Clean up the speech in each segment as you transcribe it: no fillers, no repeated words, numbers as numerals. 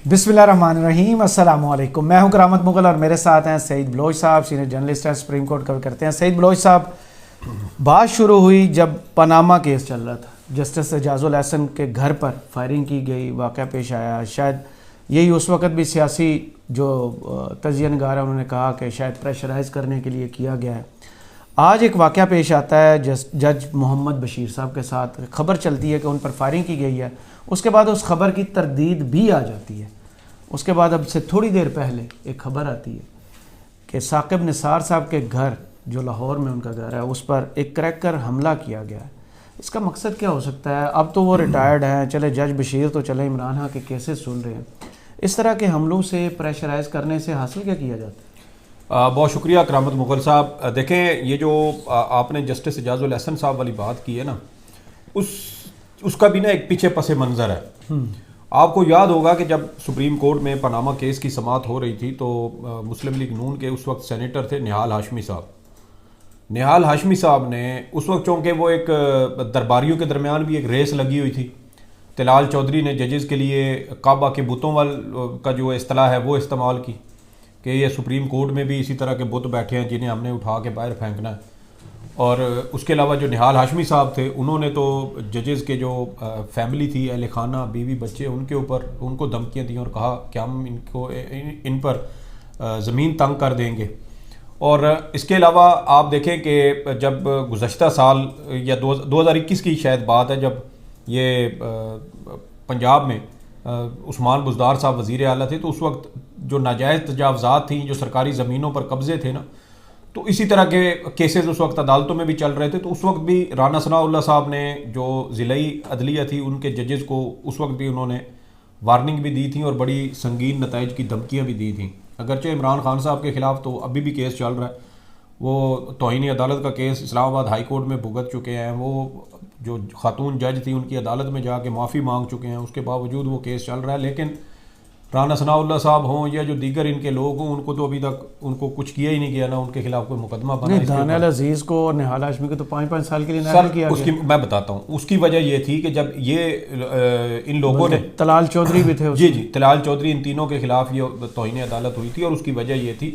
بسم اللہ الرحمن الرحیم، السلام علیکم۔ میں ہوں کرامت مغل اور میرے ساتھ ہیں سعید بلوچ صاحب، سینئر جرنلسٹ ہیں، سپریم کورٹ کور کرتے ہیں۔ سعید بلوچ صاحب، بات شروع ہوئی جب پاناما کیس چل رہا تھا، جسٹس اعجاز الاحسن کے گھر پر فائرنگ کی گئی، واقعہ پیش آیا۔ شاید یہی اس وقت بھی سیاسی جو تجزیہ نگار ہیں انہوں نے کہا کہ شاید پریشرائز کرنے کے لیے کیا گیا ہے۔ آج ایک واقعہ پیش آتا ہے جج محمد بشیر صاحب کے ساتھ، خبر چلتی ہے کہ ان پر فائرنگ کی گئی ہے، اس کے بعد اس خبر کی تردید بھی آ جاتی ہے۔ اس کے بعد اب سے تھوڑی دیر پہلے ایک خبر آتی ہے کہ ثاقب نثار صاحب کے گھر، جو لاہور میں ان کا گھر ہے، اس پر ایک کریکر حملہ کیا گیا ہے۔ اس کا مقصد کیا ہو سکتا ہے؟ اب تو وہ ریٹائرڈ ہیں، چلے جج بشیر تو چلے عمران خان کے کیسز سن رہے ہیں، اس طرح کے حملوں سے پریشرائز کرنے سے حاصل کیا کیا جاتا ہے؟ بہت شکریہ کرامت مغل صاحب۔ دیکھیں، یہ جو آپ نے جسٹس اعجاز الاحسن صاحب والی بات کی ہے نا، اس کا بھی نا ایک پیچھے پس منظر ہے۔ آپ کو یاد ہوگا کہ جب سپریم کورٹ میں پاناما کیس کی سماعت ہو رہی تھی تو مسلم لیگ نون کے اس وقت سینیٹر تھے نہال ہاشمی صاحب۔ نہال ہاشمی صاحب نے اس وقت، چونکہ وہ ایک درباریوں کے درمیان بھی ایک ریس لگی ہوئی تھی، طلال چودھری نے ججز کے لیے کعبہ کے بتوں کا جو اصطلاح ہے وہ استعمال کی کہ یہ سپریم کورٹ میں بھی اسی طرح کے بت بیٹھے ہیں جنہیں ہم نے اٹھا کے باہر پھینکنا ہے۔ اور اس کے علاوہ جو نہال ہاشمی صاحب تھے، انہوں نے تو ججز کے جو فیملی تھی، اہل خانہ، بیوی بچے، ان کو دھمکیاں دیں اور کہا کہ ہم ان پر زمین تنگ کر دیں گے۔ اور اس کے علاوہ آپ دیکھیں کہ جب گزشتہ سال یا 2021 کی شاید بات ہے، جب یہ پنجاب میں عثمان بزدار صاحب وزیر اعلیٰ تھے، تو اس وقت جو ناجائز تجاوزات تھیں، جو سرکاری زمینوں پر قبضے تھے نا، تو اسی طرح کے کیسز اس وقت عدالتوں میں بھی چل رہے تھے۔ تو اس وقت بھی رانا ثناء اللہ صاحب نے، جو ضلعی عدلیہ تھی، ان کے ججز کو اس وقت بھی انہوں نے وارننگ بھی دی تھی اور بڑی سنگین نتائج کی دھمکیاں بھی دی تھیں۔ اگرچہ عمران خان صاحب کے خلاف تو ابھی بھی کیس چل رہا ہے، وہ توہین عدالت کا کیس اسلام آباد ہائی کورٹ میں بھگت چکے ہیں، وہ جو خاتون جج تھی ان کی عدالت میں جا کے معافی مانگ چکے ہیں، اس کے باوجود وہ کیس چل رہا ہے۔ لیکن رانا ثناء اللہ صاحب ہوں یا جو دیگر ان کے لوگ ہوں، ان کو تو ابھی تک ان کو کچھ کیا ہی نہیں گیا، نہ ان کے خلاف کوئی مقدمہ بنا۔ دانیال عزیز کو اور نہال ہاشمی کو تو 5 سال کے لیے نااہل کیا گیا۔ میں بتاتا ہوں، اس کی وجہ یہ تھی کہ جب یہ ان لوگوں نے، طلال چودھری بھی تھے، جی طلال چودھری، ان تینوں کے خلاف یہ توہین عدالت ہوئی تھی، اور اس کی وجہ یہ تھی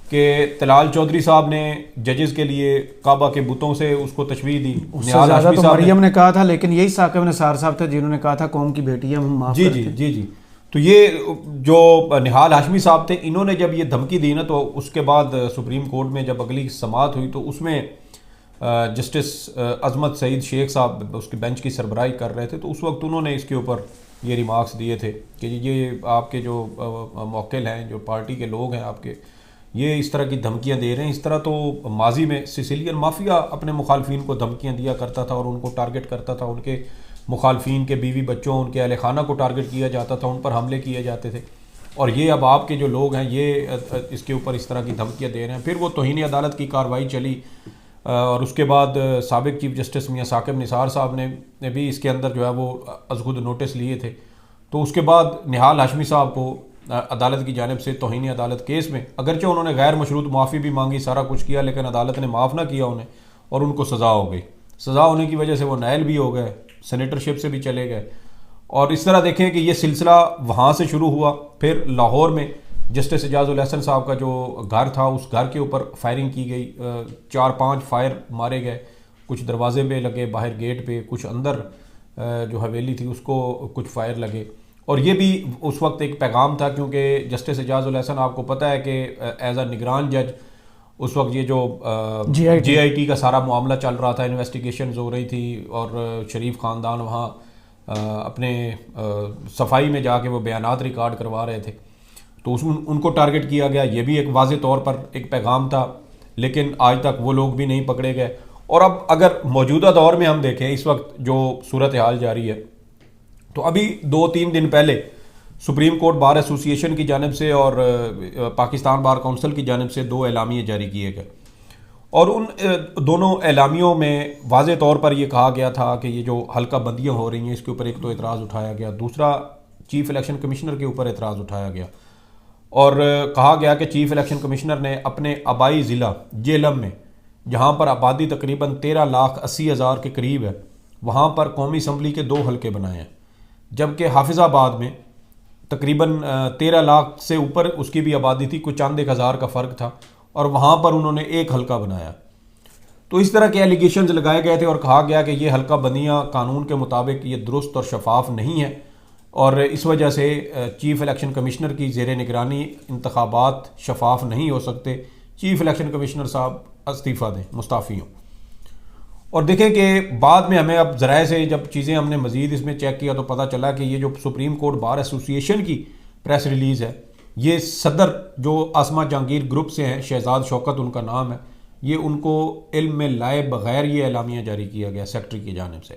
کہ طلال چودھری صاحب نے ججز کے لیے کعبہ کے بتوں سے اس کو تشبیہ دی۔ نہال ہاشمی صاحب مریم نے کہا تھا، لیکن یہی ثاقب نثار صاحب تھے جنہوں نے کہا تھا قوم کی بیٹی ہم معاف کرتے ہیں۔ جی تو یہ جو نہال ہاشمی صاحب تھے، انہوں نے جب یہ دھمکی دی نا، تو اس کے بعد سپریم کورٹ میں جب اگلی سماعت ہوئی تو اس میں جسٹس عظمت سعید شیخ صاحب اس کے بینچ کی سربراہی کر رہے تھے، تو اس وقت انہوں نے اس کے اوپر یہ ریمارکس دیے تھے کہ یہ آپ کے جو موکل ہیں، جو پارٹی کے لوگ ہیں آپ کے، یہ اس طرح کی دھمکیاں دے رہے ہیں۔ اس طرح تو ماضی میں سسیلین مافیا اپنے مخالفین کو دھمکیاں دیا کرتا تھا اور ان کو ٹارگٹ کرتا تھا، ان کے مخالفین کے بیوی بچوں، ان کے اہل خانہ کو ٹارگٹ کیا جاتا تھا، ان پر حملے کیے جاتے تھے۔ اور یہ اب آپ کے جو لوگ ہیں یہ اس کے اوپر اس طرح کی دھمکیاں دے رہے ہیں۔ پھر وہ توہین عدالت کی کارروائی چلی، اور اس کے بعد سابق چیف جسٹس میاں ثاقب نثار صاحب نے بھی اس کے اندر جو ہے وہ از خود نوٹس لیے تھے۔ تو اس کے بعد نہال ہاشمی صاحب کو عدالت کی جانب سے توہین عدالت کیس میں، اگرچہ انہوں نے غیر مشروط معافی بھی مانگی، سارا کچھ کیا، لیکن عدالت نے معاف نہ کیا انہیں، اور ان کو سزا ہو گئی۔ سزا ہونے کی وجہ سے وہ نائل بھی ہو گئے، سینیٹرشپ سے بھی چلے گئے۔ اور اس طرح دیکھیں کہ یہ سلسلہ وہاں سے شروع ہوا۔ پھر لاہور میں جسٹس اعجاز الاحسن صاحب کا جو گھر تھا، اس گھر کے اوپر فائرنگ کی گئی، 4-5 فائر مارے گئے، کچھ دروازے پہ لگے، باہر گیٹ پہ، کچھ اندر جو حویلی تھی اس کو کچھ فائر لگے۔ اور یہ بھی اس وقت ایک پیغام تھا، کیونکہ جسٹس اعجاز الاحسن، آپ کو پتہ ہے کہ ایز اے نگران جج اس وقت یہ جو جے آئی ٹی کا سارا معاملہ چل رہا تھا، انویسٹیگیشنز ہو رہی تھی، اور شریف خاندان وہاں اپنے صفائی میں جا کے وہ بیانات ریکارڈ کروا رہے تھے، تو ان کو ٹارگٹ کیا گیا۔ یہ بھی ایک واضح طور پر ایک پیغام تھا، لیکن آج تک وہ لوگ بھی نہیں پکڑے گئے۔ اور اب اگر موجودہ دور میں ہم دیکھیں، اس وقت جو صورتحال جاری ہے، تو ابھی 2-3 دن پہلے سپریم کورٹ بار ایسوسی ایشن کی جانب سے اور پاکستان بار کونسل کی جانب سے 2 اعلامیے جاری کیے گئے، اور ان دونوں اعلامیوں میں واضح طور پر یہ کہا گیا تھا کہ یہ جو حلقہ بندیاں ہو رہی ہیں، اس کے اوپر ایک تو اعتراض اٹھایا گیا، دوسرا چیف الیکشن کمشنر کے اوپر اعتراض اٹھایا گیا، اور کہا گیا کہ چیف الیکشن کمشنر نے اپنے آبائی ضلع جہلم میں، جہاں پر آبادی تقریباً 13,80,000 کے قریب ہے، وہاں پر قومی اسمبلی کے 2 حلقے بنائے ہیں، جبکہ حافظ آباد میں تقریباً 13 لاکھ سے اوپر اس کی بھی آبادی تھی, کچھ چند 1,000 کا فرق تھا, اور وہاں پر انہوں نے ایک حلقہ بنایا. تو اس طرح کے ایلیگیشنز لگائے گئے تھے اور کہا گیا کہ یہ حلقہ بندیاں قانون کے مطابق یہ درست اور شفاف نہیں ہے, اور اس وجہ سے چیف الیکشن کمشنر کی زیر نگرانی انتخابات شفاف نہیں ہو سکتے, چیف الیکشن کمشنر صاحب استعفیٰ دیں, مستعفی ہوں. اور دیکھیں کہ بعد میں ہمیں اب ذرائع سے جب چیزیں ہم نے مزید اس میں چیک کیا تو پتہ چلا کہ یہ جو سپریم کورٹ بار ایسوسی ایشن کی پریس ریلیز ہے, یہ صدر جو آسما جہانگیر گروپ سے ہیں, شہزاد شوکت ان کا نام ہے, یہ ان کو علم میں لائے بغیر یہ اعلامیہ جاری کیا گیا سیکرٹری کی جانب سے.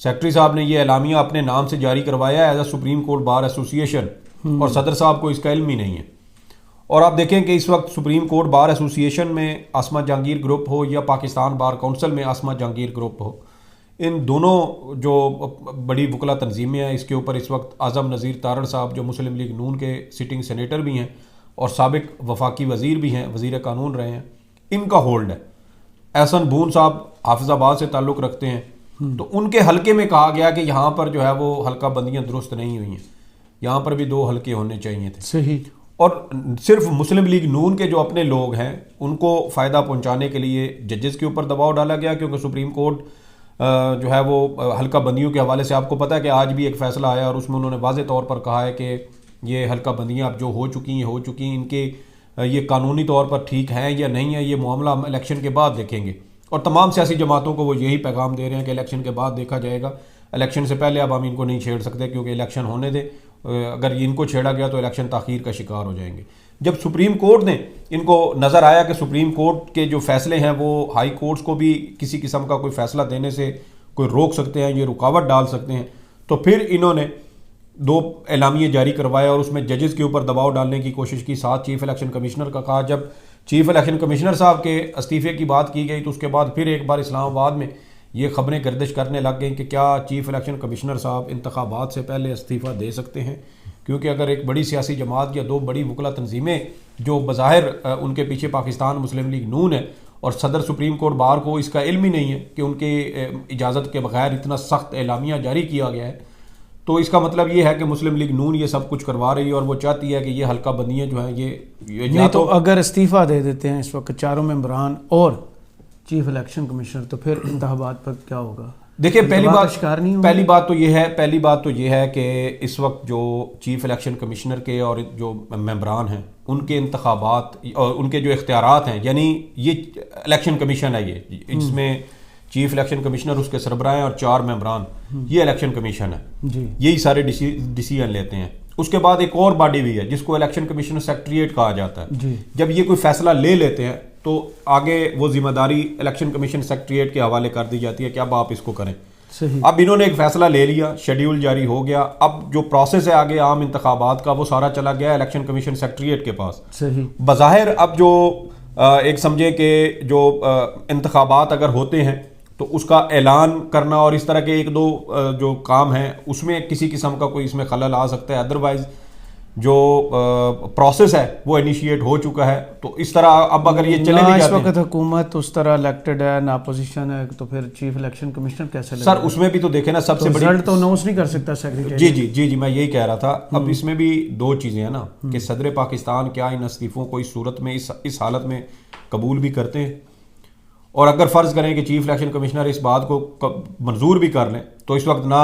سیکرٹری صاحب نے یہ اعلامیہ اپنے نام سے جاری کروایا ہے as a supreme court bar ایسوسی ایشن, اور صدر صاحب کو اس کا علم ہی نہیں ہے. اور آپ دیکھیں کہ اس وقت سپریم کورٹ بار ایسوسی ایشن میں آسما جہانگیر گروپ ہو یا پاکستان بار کونسل میں آسما جہانگیر گروپ ہو, ان دونوں جو بڑی وکلا تنظیمیں ہیں, اس کے اوپر اس وقت اعظم نذیر تارڑ صاحب جو مسلم لیگ نون کے سٹنگ سینیٹر بھی ہیں اور سابق وفاقی وزیر بھی ہیں, وزیر قانون رہے ہیں, ان کا ہولڈ ہے. احسن بون صاحب حافظ آباد سے تعلق رکھتے ہیں, تو ان کے حلقے میں کہا گیا کہ یہاں پر جو ہے وہ حلقہ بندیاں درست نہیں ہوئی ہیں, یہاں پر بھی 2 حلقے ہونے چاہیے تھے. صحیح. اور صرف مسلم لیگ نون کے جو اپنے لوگ ہیں ان کو فائدہ پہنچانے کے لیے ججز کے اوپر دباؤ ڈالا گیا, کیونکہ سپریم کورٹ جو ہے وہ حلقہ بندیوں کے حوالے سے آپ کو پتہ ہے کہ آج بھی ایک فیصلہ آیا اور اس میں انہوں نے واضح طور پر کہا ہے کہ یہ حلقہ بندیاں اب جو ہو چکی ہیں ان کے یہ قانونی طور پر ٹھیک ہیں یا نہیں ہے, یہ معاملہ ہم الیکشن کے بعد دیکھیں گے. اور تمام سیاسی جماعتوں کو وہ یہی پیغام دے رہے ہیں کہ الیکشن کے بعد دیکھا جائے گا, الیکشن سے پہلے اب ہم ان کو نہیں چھیڑ سکتے, کیونکہ الیکشن ہونے دے, اگر ان کو چھیڑا گیا تو الیکشن تاخیر کا شکار ہو جائیں گے. جب سپریم کورٹ نے ان کو نظر آیا کہ سپریم کورٹ کے جو فیصلے ہیں وہ ہائی کورٹس کو بھی کسی قسم کا کوئی فیصلہ دینے سے کوئی روک سکتے ہیں, یہ رکاوٹ ڈال سکتے ہیں, تو پھر انہوں نے 2 اعلامیے جاری کروائے اور اس میں ججز کے اوپر دباؤ ڈالنے کی کوشش کی, ساتھ چیف الیکشن کمشنر کا کہا. جب چیف الیکشن کمشنر صاحب کے استعفے کی بات کی گئی تو اس کے بعد پھر ایک بار اسلام آباد میں یہ خبریں گردش کرنے لگ گئیں کہ کیا چیف الیکشن کمشنر صاحب انتخابات سے پہلے استعفیٰ دے سکتے ہیں, کیونکہ اگر ایک بڑی سیاسی جماعت یا 2 بڑی وکلا تنظیمیں جو بظاہر ان کے پیچھے پاکستان مسلم لیگ نون ہے, اور صدر سپریم کورٹ بار کو اس کا علم ہی نہیں ہے کہ ان کے اجازت کے بغیر اتنا سخت اعلامیہ جاری کیا گیا ہے, تو اس کا مطلب یہ ہے کہ مسلم لیگ نون یہ سب کچھ کروا رہی ہے اور وہ چاہتی ہے کہ یہ حلقہ بندیاں جو ہیں یہ نہیں تو اگر استعفیٰ دے دیتے ہیں اس وقت 4 ممبران اور چیف الیکشن کمشنر, تو پھر انتخابات پر کیا ہوگا؟ دیکھیں پہلی بات تو یہ ہے کہ اس وقت جو چیف الیکشن کمشنر کے اور جو ممبران ہیں ان کے انتخابات اور ان کے جو اختیارات ہیں, یعنی یہ الیکشن کمیشن ہے, یہ جس میں چیف الیکشن کمشنر اس کے سربراہ ہیں اور 4 ممبران, یہ الیکشن کمیشن ہے, یہی سارے ڈیسیژن لیتے ہیں. اس کے بعد ایک اور باڈی بھی ہے جس کو الیکشن کمیشن سیکریٹریٹ کہا جاتا ہے. جب یہ کوئی فیصلہ لے لیتے ہیں تو آگے وہ ذمہ داری الیکشن کمیشن سیکریٹریٹ کے حوالے کر دی جاتی ہے کہ اب آپ اس کو کریں. اب انہوں نے ایک فیصلہ لے لیا, شیڈیول جاری ہو گیا, اب جو پروسیس ہے آگے عام انتخابات کا وہ سارا چلا گیا الیکشن کمیشن سیکریٹریٹ کے پاس. بظاہر اب جو ایک سمجھے کہ جو انتخابات اگر ہوتے ہیں تو اس کا اعلان کرنا اور اس طرح کے 1-2 جو کام ہیں اس میں کسی قسم کا کوئی اس میں خلل آ سکتا ہے, ادروائز جو پروسیس ہے وہ انیشیٹ ہو چکا ہے. تو اس طرح اب اگر یہ چلے بھی جاتے ہیں, اس وقت حکومت اس طرح الیکٹڈ ہے نہ اپوزیشن ہے, تو پھر چیف الیکشن کمشنر کیسے لگے؟ سر اس میں بھی تو دیکھیں نا, سب سے بڑی رزلٹ تو اناؤنس نہیں کر سکتا سیکریٹری. جی میں یہی کہہ رہا تھا. اب اس میں بھی 2 چیزیں ہیں نا کہ صدر پاکستان کیا ان استعفوں کو اس صورت میں اس حالت میں قبول بھی کرتے ہیں, اور اگر فرض کریں کہ چیف الیکشن کمشنر اس بات کو منظور بھی کر لیں تو اس وقت نہ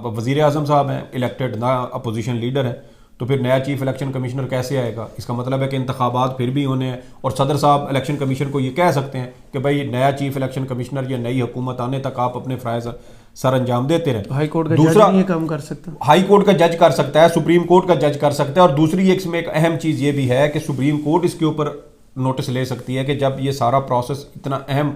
وزیر اعظم صاحب ہیں الیکٹڈ, نہ اپوزیشن لیڈر ہے, تو پھر نیا چیف الیکشن کمشنر کیسے آئے گا؟ اس کا مطلب ہے کہ انتخابات پھر بھی ہونے ہیں, اور صدر صاحب الیکشن کمیشن کو یہ کہہ سکتے ہیں کہ بھائی نیا چیف الیکشن کمشنر یا نئی حکومت آنے تک آپ اپنے فرائض سر انجام دیتے رہیں. ہائی کورٹ کا جج یہ کام کر سکتا ہے, ہائی کورٹ کا جج کر سکتا ہے, سپریم کورٹ کا جج کر سکتا ہے. اور دوسری اس میں ایک اہم چیز یہ بھی ہے کہ سپریم کورٹ اس کے اوپر نوٹس لے سکتی ہے کہ جب یہ سارا پروسیس اتنا اہم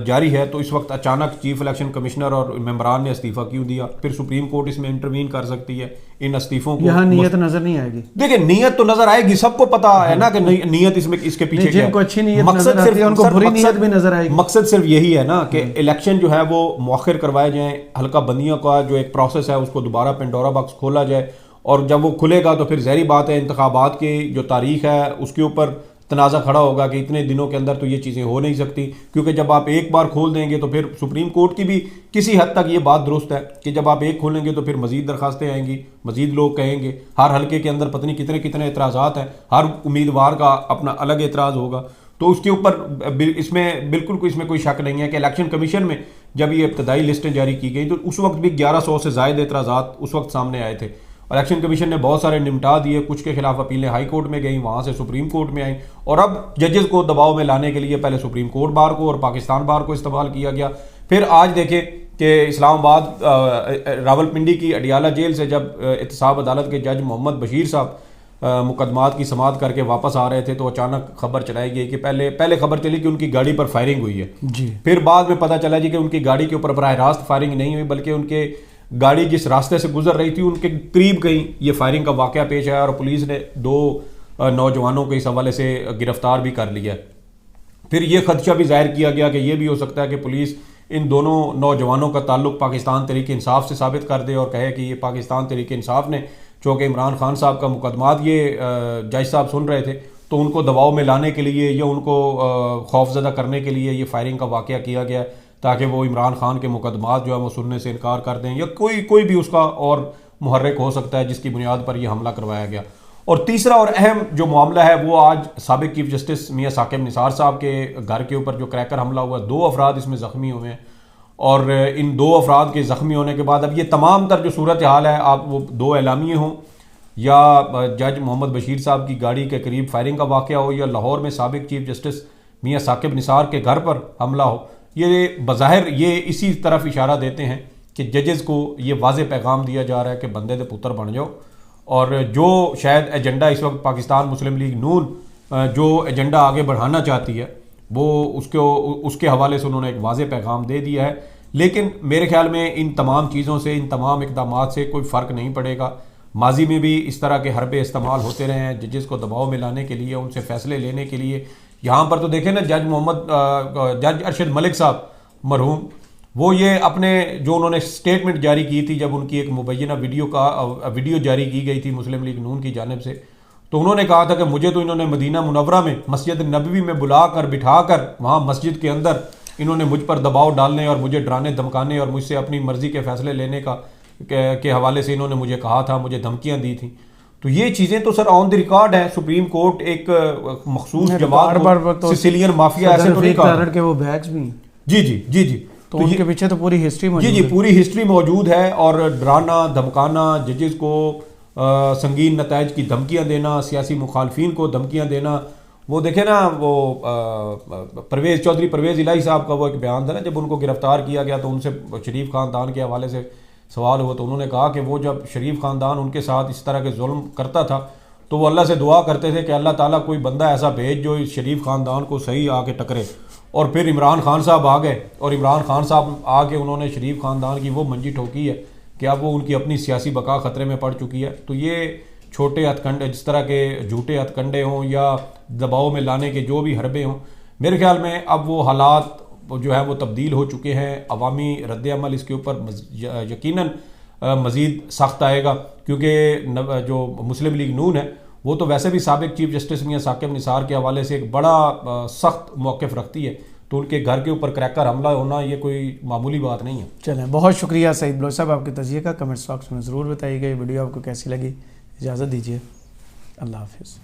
جاری ہے تو اس وقت اچانک چیف الیکشن کمیشنر اور ممبران نے استعفیٰ کیوں دیا, پھر سپریم کورٹ اس میں انٹروین کر سکتی ہے ان استعفوں کو. یہاں نیت نظر نہیں آئے گی. دیکھیں نیت تو نظر آئے گی, سب کو پتا ہے نا کہ نیت اس میں اس کے پیچھے جن کو اچھی نیت نظر آتی ہے ان کو بری نیت بھی نظر آئے گی. مقصد صرف یہی ہے نا کہ الیکشن جو ہے وہ مؤخر کروائے جائیں, حلقہ بندیوں کا جو ایک پروسیس ہے اس کو دوبارہ پینڈورا باکس کھولا جائے, اور جب وہ کھلے گا تو پھر ظاہری بات ہے انتخابات کی جو تاریخ ہے اس کے اوپر تنازع کھڑا ہوگا کہ اتنے دنوں کے اندر تو یہ چیزیں ہو نہیں سکتی، کیونکہ جب آپ ایک بار کھول دیں گے تو پھر سپریم کورٹ کی بھی کسی حد تک یہ بات درست ہے کہ جب آپ ایک کھولیں گے تو پھر مزید درخواستیں آئیں گی، مزید لوگ کہیں گے، ہر حلقے کے اندر پتہ نہیں کتنے کتنے اعتراضات ہیں، ہر امیدوار کا اپنا الگ اعتراض ہوگا. تو اس کے اوپر اس میں بالکل اس میں کوئی شک نہیں ہے کہ الیکشن کمیشن میں جب یہ ابتدائی لسٹیں جاری کی گئی تو اس وقت بھی 1100 سے زائد اعتراضات اس وقت سامنے آئے تھے. الیکشن کمیشن نے بہت سارے نمٹا دیے، کچھ کے خلاف اپیلیں ہائی کورٹ میں گئیں، وہاں سے سپریم کورٹ میں آئیں، اور اب ججز کو دباؤ میں لانے کے لیے پہلے سپریم کورٹ بار کو اور پاکستان بار کو استعمال کیا گیا. پھر آج دیکھیں کہ اسلام آباد راولپنڈی کی اڈیالہ جیل سے جب احتساب عدالت کے جج محمد بشیر صاحب مقدمات کی سماعت کر کے واپس آ رہے تھے تو اچانک خبر چلائی گئی کہ پہلے خبر چلی کہ ان کی گاڑی پر فائرنگ ہوئی ہے جی. پھر بعد میں پتہ چلا جی کہ ان کی گاڑی کے اوپر براہ راست فائرنگ نہیں ہوئی، بلکہ ان کے گاڑی جس راستے سے گزر رہی تھی ان کے قریب کہیں یہ فائرنگ کا واقعہ پیش آیا اور پولیس نے 2 نوجوانوں کو اس حوالے سے گرفتار بھی کر لیا. پھر یہ خدشہ بھی ظاہر کیا گیا کہ یہ بھی ہو سکتا ہے کہ پولیس ان دونوں نوجوانوں کا تعلق پاکستان تحریک انصاف سے ثابت کر دے اور کہے کہ یہ پاکستان تحریک انصاف نے، چونکہ عمران خان صاحب کا مقدمات یہ جج صاحب سن رہے تھے تو ان کو دباؤ میں لانے کے لیے یا ان کو خوف زدہ کرنے کے لیے یہ فائرنگ کا واقعہ کیا گیا تاکہ وہ عمران خان کے مقدمات جو ہے وہ سننے سے انکار کر دیں، یا کوئی بھی اس کا اور محرک ہو سکتا ہے جس کی بنیاد پر یہ حملہ کروایا گیا. اور تیسرا اور اہم جو معاملہ ہے وہ آج سابق چیف جسٹس میاں ثاقب نثار صاحب کے گھر کے اوپر جو کریکر حملہ ہوا، 2 افراد اس میں زخمی ہوئے ہیں، اور ان 2 افراد کے زخمی ہونے کے بعد اب یہ تمام تر جو صورتحال ہے، آپ وہ 2 اعلامیے ہوں یا جج محمد بشیر صاحب کی گاڑی کے قریب فائرنگ کا واقعہ ہو یا لاہور میں سابق چیف جسٹس میاں ثاقب نثار کے گھر پر حملہ ہو، یہ بظاہر یہ اسی طرف اشارہ دیتے ہیں کہ ججز کو یہ واضح پیغام دیا جا رہا ہے کہ بندے دے پتر بن جاؤ، اور جو شاید ایجنڈا اس وقت پاکستان مسلم لیگ نون جو ایجنڈا آگے بڑھانا چاہتی ہے وہ اس کے حوالے سے انہوں نے ایک واضح پیغام دے دیا ہے. لیکن میرے خیال میں ان تمام چیزوں سے، ان تمام اقدامات سے کوئی فرق نہیں پڑے گا. ماضی میں بھی اس طرح کے حربے استعمال ہوتے رہے ہیں ججز کو دباؤ میں لانے کے لیے، ان سے فیصلے لینے کے لیے. یہاں پر تو دیکھیں نا جج ارشد ملک صاحب مرحوم، وہ یہ اپنے جو انہوں نے سٹیٹمنٹ جاری کی تھی جب ان کی ایک مبینہ ویڈیو جاری کی گئی تھی مسلم لیگ نون کی جانب سے، تو انہوں نے کہا تھا کہ مجھے تو انہوں نے مدینہ منورہ میں مسجد نبوی میں بلا کر بٹھا کر وہاں مسجد کے اندر انہوں نے مجھ پر دباؤ ڈالنے اور مجھے ڈرانے دھمکانے اور مجھ سے اپنی مرضی کے فیصلے لینے کے حوالے سے انہوں نے مجھے کہا تھا، مجھے دھمکیاں دی تھیں. تو یہ چیزیں تو سر آن دی ریکارڈ ہیں. سپریم کورٹ ایک مخصوص جماعت سسیلین مافیا ایسے تو نہیں کہا کہ وہ بیگز بھی جی تو ان کے پیچھے تو پوری ہسٹری موجود ہے. جی پوری ہسٹری موجود ہے، اور ڈرانا دھمکانا، ججز کو سنگین نتائج کی دھمکیاں دینا، سیاسی مخالفین کو دھمکیاں دینا. وہ دیکھیں نا وہ چودھری پرویز الہی صاحب کا وہ ایک بیان تھا نا، جب ان کو گرفتار کیا گیا تو ان سے شریف خاندان کے حوالے سے سوال ہوا تو انہوں نے کہا کہ وہ جب شریف خاندان ان کے ساتھ اس طرح کے ظلم کرتا تھا تو وہ اللہ سے دعا کرتے تھے کہ اللہ تعالیٰ کوئی بندہ ایسا بھیج جو اس شریف خاندان کو صحیح آ کے ٹکرے. اور پھر عمران خان صاحب آ گئے، اور عمران خان صاحب آ کے انہوں نے شریف خاندان کی وہ منجی ٹھوکی ہے کہ اب وہ ان کی اپنی سیاسی بقا خطرے میں پڑ چکی ہے. تو یہ چھوٹے ہتھ کنڈے، جس طرح کے جھوٹے ہتھ کنڈے ہوں یا دباؤ میں لانے کے جو بھی حربے ہوں، میرے خیال میں اب وہ حالات جو ہے وہ تبدیل ہو چکے ہیں. عوامی رد عمل اس کے اوپر یقیناً مزید سخت آئے گا، کیونکہ جو مسلم لیگ نون ہے وہ تو ویسے بھی سابق چیف جسٹس میاں ثاقب نثار کے حوالے سے ایک بڑا سخت موقف رکھتی ہے، تو ان کے گھر کے اوپر کریکر حملہ ہونا یہ کوئی معمولی بات نہیں ہے. چلیں، بہت شکریہ سعید بلوچ صاحب آپ کے تجزیے کا. کمنٹس باکس میں ضرور بتائیے گا یہ ویڈیو آپ کو کیسی لگی. اجازت دیجیے، اللہ حافظ.